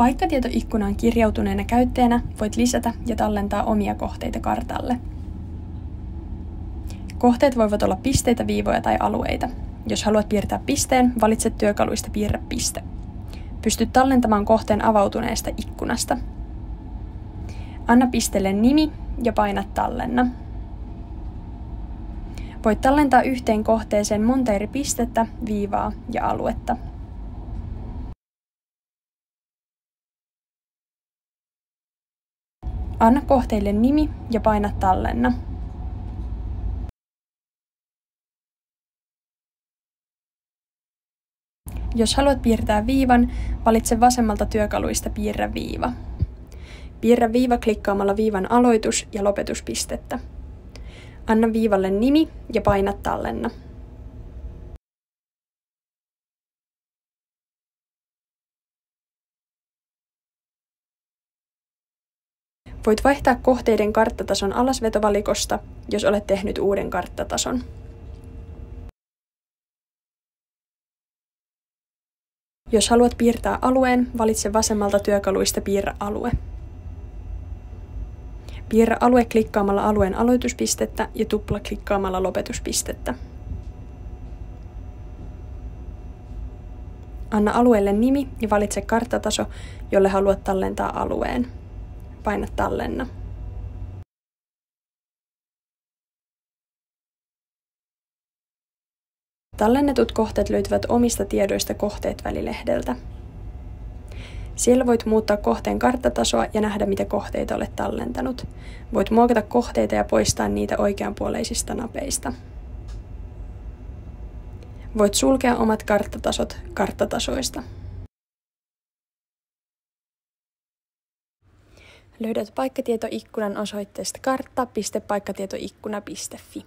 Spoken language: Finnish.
Paikkatietoikkunaan kirjautuneena käyttäjänä voit lisätä ja tallentaa omia kohteita kartalle. Kohteet voivat olla pisteitä, viivoja tai alueita. Jos haluat piirtää pisteen, valitse työkaluista Piirrä piste. Pystyt tallentamaan kohteen avautuneesta ikkunasta. Anna pisteelle nimi ja paina tallenna. Voit tallentaa yhteen kohteeseen monta eri pistettä, viivaa ja aluetta. Anna kohteille nimi ja paina tallenna. Jos haluat piirtää viivan, valitse vasemmalta työkaluista Piirrä viiva. Piirrä viiva klikkaamalla viivan aloitus- ja lopetuspistettä. Anna viivalle nimi ja paina tallenna. Voit vaihtaa kohteiden karttatason alasvetovalikosta, jos olet tehnyt uuden karttatason. Jos haluat piirtää alueen, valitse vasemmalta työkaluista Piirrä alue. Piirrä alue klikkaamalla alueen aloituspistettä ja tuplaklikkaamalla lopetuspistettä. Anna alueelle nimi ja valitse karttataso, jolle haluat tallentaa alueen. Paina tallenna. Tallennetut kohteet löytyvät omista tiedoista Kohteet-välilehdeltä. Siellä voit muuttaa kohteen karttatasoa ja nähdä, mitä kohteita olet tallentanut. Voit muokata kohteita ja poistaa niitä oikeanpuoleisista napeista. Voit sulkea omat karttatasot karttatasoista. Löydät paikkatietoikkunan osoitteesta kartta.paikkatietoikkuna.fi.